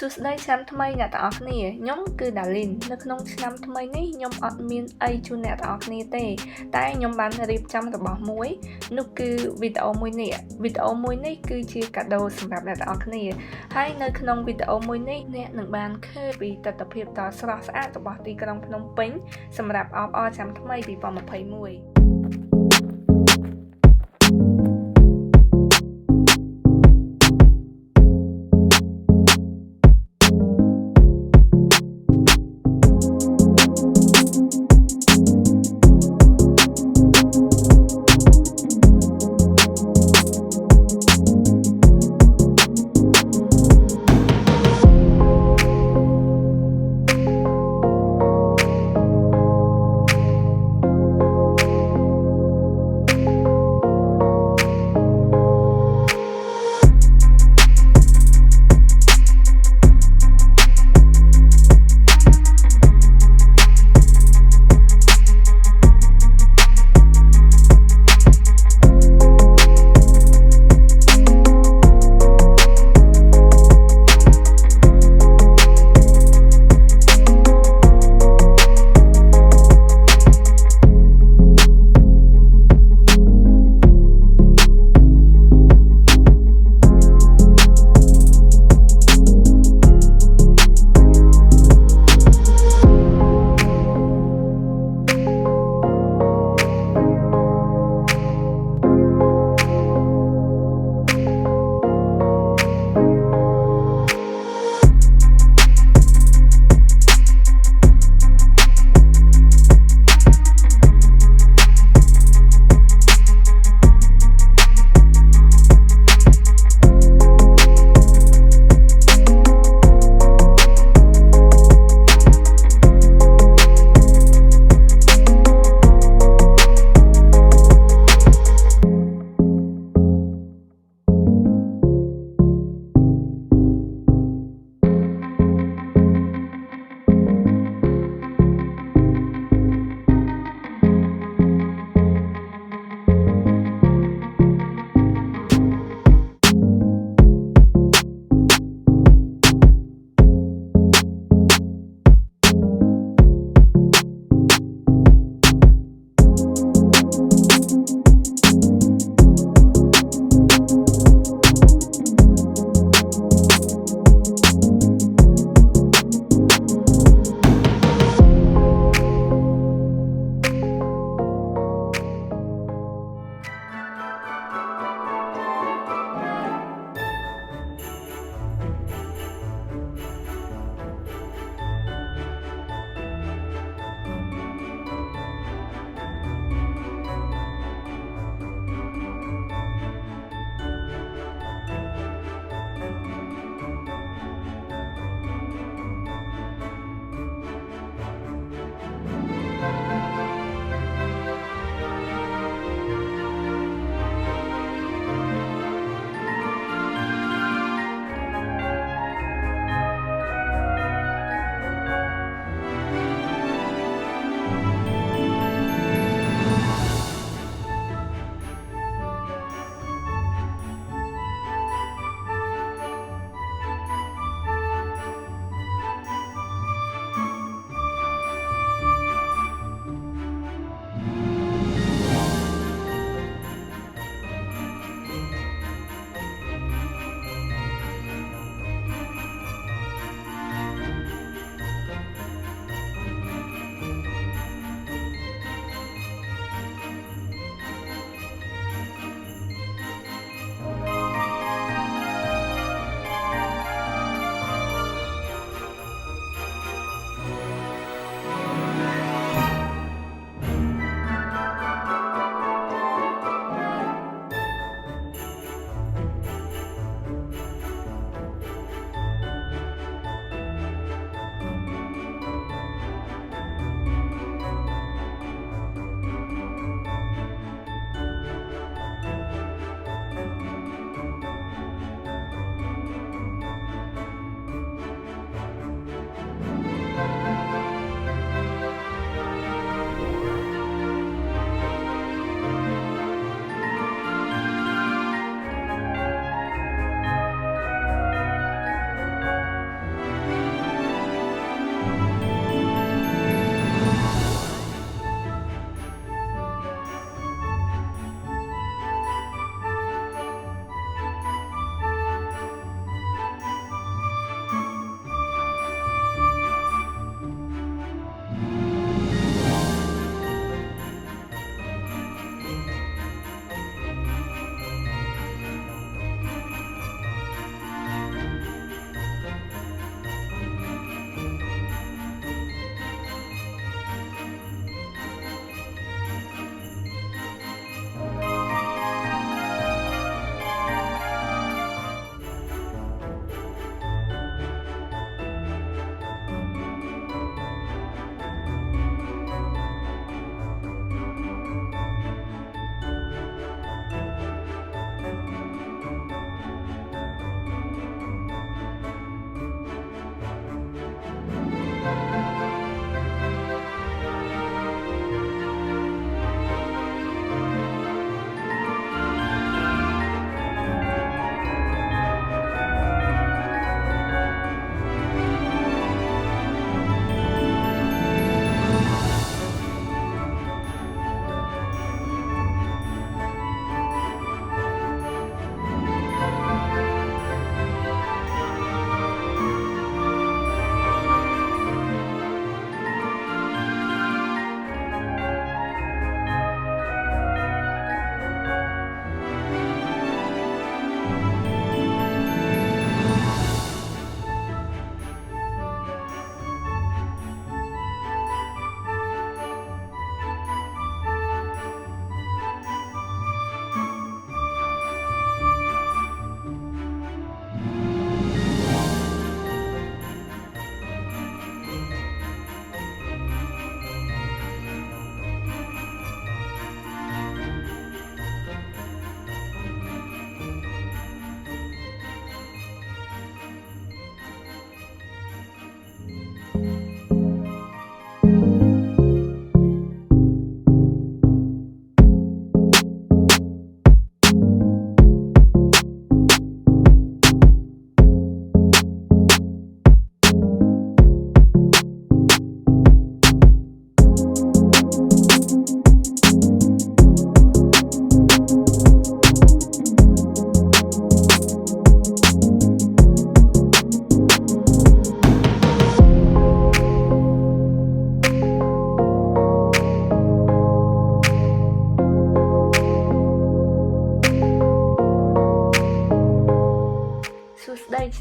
សួស្តីឆ្នាំថ្មីអ្នកទាំងអស់គ្នាខ្ញុំគឺដាលីននៅក្នុងឆ្នាំថ្មីនេះខ្ញុំអត់មានអីជូនអ្នកទាំងអស់គ្នាទេតែខ្ញុំបានរៀបចំរបស់មួយនោះគឺវីដេអូមួយនេះគឺជាកាដូសម្រាប់អ្នកទាំងអស់គ្នាហើយនៅក្នុងវីដេអូមួយនេះអ្នកនឹងបានឃើញពីទស្សនវិជ្ជាដ៏ស្រស់ស្អាតរបស់ទីក្រុងភ្នំពេញសម្រាប់អបអរឆ្នាំថ្មី2021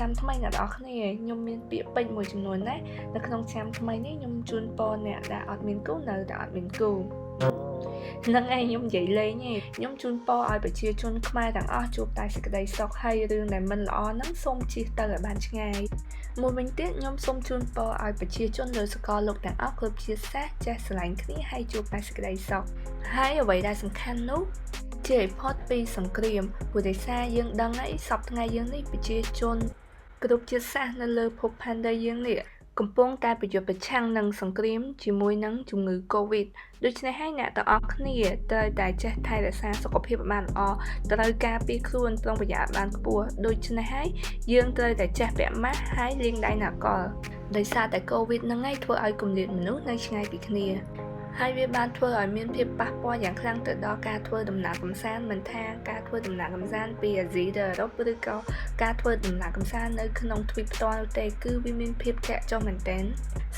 ឆ្នាំថ្មីអ្នកនរគ្នាខ្ញុំមានពាក្យពេចន៍មួយចំនួនណានៅក្នុងឆ្នាំថ្មីនេះខ្ញុំជូនពរអ្នកដែលអត់មានគូនៅតែអត់មានគូនឹងឯងខ្ញុំនិយាយលេងទេខ្ញុំជូនពរឲ្យប្រជាជនខ្មែរទាំងអស់ជួបតែសេចក្តីសុខហើយរឿងដែលមិនល្អហ្នឹងសូមជៀសទៅឲ្យបានឆ្ងាយមួយវិញទៀតខ្ញុំសូមជូនពរឲ្យប្រជាជនលើសកលលោកទាំងអស់គ្រប់ជាតិសាសន៍ចេះស្រឡាញ់គ្នាហើយជួបតែសេចក្តីសុខហើយអ្វីដែលសំខាន់នោះជាឲ្យផុតពីសង្គ្រាមព្រោះដោយសារយើងដឹងហើយសពថ្ងៃយើងនេះប្រជាជនគ្រប់ជាតិសាសន៍នៅលើភពផែនដីយើងនេះកំពុងតែប្រយុទ្ធប្រឆាំងនឹងសង្គ្រាមជាមួយនឹងជំងឺ Covid ដូច្នេះហើយអ្នកទាំងអស់គ្នាត្រូវតែចេះថែរក្សាសុខភាពឲ្យបានល្អត្រូវការពារខ្លួនប្រុងប្រយ័ត្នបានខ្ពស់ដូច្នេះហើយយើងត្រូវតែចេះពាក់ម៉ាស់ហើយលាងដៃនគរដោយសារតែ Covid ហ្នឹងឯងធ្វើឲ្យគម្លាតមនុស្សនៅឆ្ងាយពីគ្នាហើយវាបានធ្វើឲ្យមានភាពប៉ះពាល់យ៉ាងខ្លាំងទៅដល់ការធ្វើដំណើរកម្សាន្តមិនថាការធ្វើដំណើរកម្សាន្តពីអាស៊ីទៅអឺរ៉ុបឬក៏ការធ្វើដំណើរកម្សាន្តនៅក្នុងទ្វីបផ្ទាល់នោះទេគឺវាមានភាពធាក់ចុះមែនទែន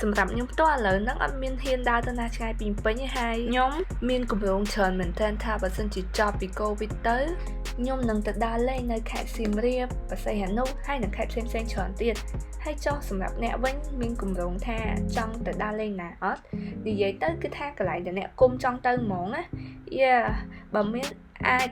សម្រាប់ខ្ញុំផ្ទាល់ឥឡូវហ្នឹងអត់មានហ៊ានដើរទៅណាឆ្ងាយពីពេញទេហើយខ្ញុំមានគម្រោងច្រើនមែនទែនថាបើសិនជាចប់ពី Covid ទៅខ្ញុំនឹងទៅដើរលេងនៅខេត្តសៀមរាបបរសៃហនុហើយនិងខេត្តផ្សេងៗច្រើនទៀតហើយចុះសម្រាប់អ្នកវិញមានគម្រោងថាចង់ទៅដើរលេងណាអត់និយាយទៅគឺថាកន្លែងដែលអ្នកគុំចង់ទៅហ្មងណាបើមានអាច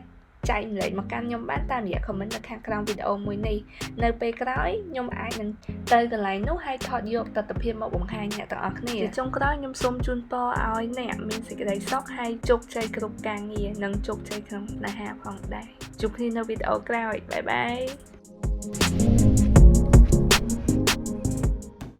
ចែកម្លែកមកកាន់ខ្ញុំបានតាមរយៈ comment នៅខាងក្រោមវីដេអូមួយនេះនៅពេលក្រោយខ្ញុំអាចនឹងទៅកន្លែងនោះហើយថតយកទស្សនវិជ្ជាមកបង្ហាញអ្នកទាំងអស់គ្នាចុងក្រោយខ្ញុំសូមជូនពរឲ្យអ្នកមានសេចក្តីសុខហើយជោគជ័យគ្រប់ការងារនិងជោគជ័យក្នុងស្នេហាផងដែរជួបគ្នានៅវីដេអូក្រោយបាយបាយ